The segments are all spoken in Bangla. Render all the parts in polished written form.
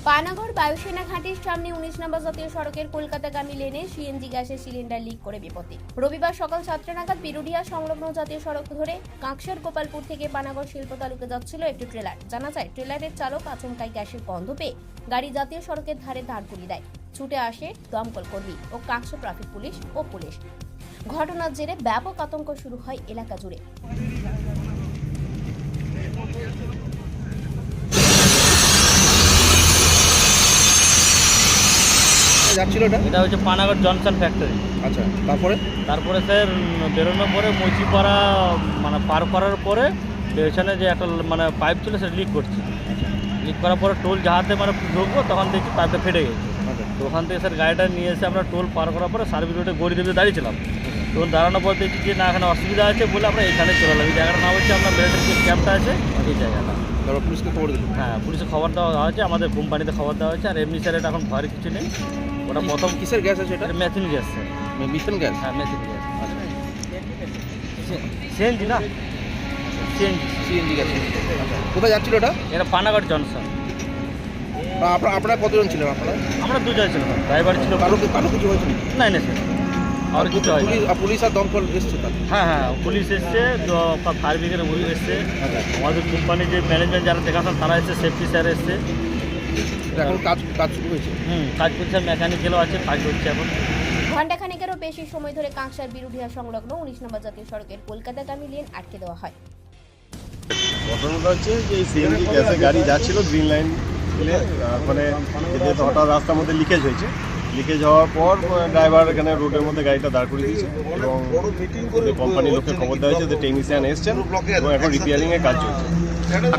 পানাগড় বায়ুসেনা ঘাঁটির সামনে 19 নম্বর জাতীয় সড়কের কলকাতাগামী লেনে সিএনজি গ্যাসের সিলিন্ডার লিক করে বিপত্তি। রবিবার সকাল 7টা নাগাদ বিরুডিয়া সংলগ্ন জাতীয় সড়ক ধরে কাঁকসার গোপালপুর থেকে পানাগড় শিল্প তালুকে যাচ্ছিল একটি ট্রেলার। জানা যায়, ট্রেলারের চালক আচমকাই গ্যাসের গন্ধ পেয়ে গাড়ি জাতীয় সড়কের ধারে দাঁড় করিয়ে দেয়। ছুটে আসে দমকল কর্মী ও কাঁকসা ট্রাফিক পুলিশ ও পুলিশ। ঘটনার জেরে ব্যাপক আতঙ্ক শুরু হয় এলাকা জুড়ে। এটা হচ্ছে পানাগড় জনসন ফ্যাক্টরি। আচ্ছা, তারপরে স্যার বেরোনোর পরে মুচিপাড়া মানে পার করার পরে পেছনে যে একটা মানে পাইপ ছিল সেটা লিক করছে। লিক করার পরে টোল যাহাতে মানে ঢুকবো তখন দেখছি পাইপটা ফেটে গেছে। তো ওখান থেকে স্যার গাড়িটা নিয়ে এসে আমরা টোল পার করার পরে সার্ভিস রোডে গড়িদেবে দাঁড়িয়েছিলাম। টোল দাঁড়ানোর পর দেখছি যে না এখানে অসুবিধা আছে বলে আমরা এখানে চলে এলাম। এই জায়গাটা নাম হচ্ছে আপনার মিলিটারি যে ক্যাম্পটা আছে এই জায়গাটা। তারপর পুলিশকে খবর দিল? হ্যাঁ, পুলিশে খবর দেওয়া হয়েছে, আমাদের কোম্পানিতে খবর দেওয়া হয়েছে। আর এমনি স্যার এটা এখন ভয়ের কিছু নেই। ওটা প্রথম কিসের গ্যাস আছে এটা? মেথিন গ্যাস স্যার। Methane gas? হ্যাঁ, মেথিন গ্যাস। সিএনজি না, সিএনজি গ্যাস। আচ্ছা, কোথায় যাচ্ছিল ওটা? এটা পানাগড় জনসন। আপনারা কতজন ছিলেন? আমরা দুজন ছিলাম, ড্রাইভার ছিল। কারো কিছু হয়েছিল? না না স্যার, আর কিছু হয় পুলিশ আর দমকল এসছে? হ্যাঁ, পুলিশ এসছে, ফায়ার ব্রিগেডের পুলিশ এসছে, আমাদের কোম্পানির যে ম্যানেজমেন্ট যারা দেখাশোনা তারা এসছে, সেফটি স্যার এসছে। এখন কাজ শুরু হয়েছে? কাজ করছে, মেকানিক্যালও আছে, কাজ করছে এখন। ঘণ্টাখানেকেরও বেশি সময় ধরে কাঁকসার বিরুডিয়া সংলগ্ন 19 নম্বর জাতীয় সড়কের কলকাতাগামী লেন আটকে দেওয়া হয়। ঘটনাটা হচ্ছে যে সিএনজি গ্যাসের গাড়ি যাচ্ছিল গ্রিন লাইন মানে যেতে হঠাৎ রাস্তার মধ্যে লিকেজ হয়েছে। লিকেজ হওয়ার পর ড্রাইভার এখানে রোডের মধ্যে গাড়িটা দাঁড় করিয়ে দিয়েছে এবং কোম্পানির লোককে খবর দেওয়া হয়েছে যে টেকনিশিয়ান এসছেন এবং এখন রিপেয়ারিংয়ের কাজ চলছে।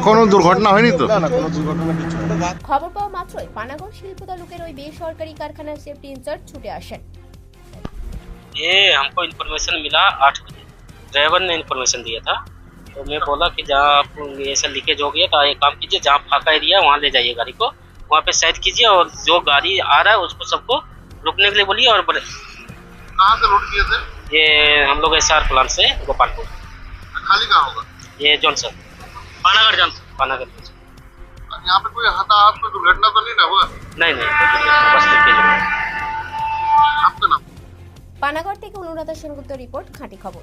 কোনো দুর্ঘটনা হয়নি তো? না, কোনো দুর্ঘটনা কিছু না। খবর পাওয়া মাত্রই পানাগড় শিল্প তালুকের ওই বেসরকারি কারখানার সেফটি ইনচার্জ ছুটে আসেন। ये हमको इन्फॉर्मेशन मिला 8 बजे, ड्राइवर ने इन्फॉर्मेशन दिया था। तो मैं बोला कि जहाँ आप ऐसा लीकेज हो गया तो एक काम कीजिए, जहाँ फाका एरिया वहाँ ले जाइए गाड़ी को, वहाँ पे साइड कीजिए और जो गाड़ी आ रहा है उसको सबको रुकने के लिए बोलिए। और बोले कहाँ से लूट किए थे? ये हम लोग SR प्लांट से गोपालपुर। खाली कहाँ होगा? ये जॉनसन, पानागढ़ जॉनसन। यहाँ पे कोई हताहत कोई दुर्घटना तो नहीं ना हुआ? नहीं बस लीकेज हो गया। आपका नाम? পানাগড় থেকে অনুরাধা সেনগুপ্ত রিপোর্ট, খাঁটি খবর।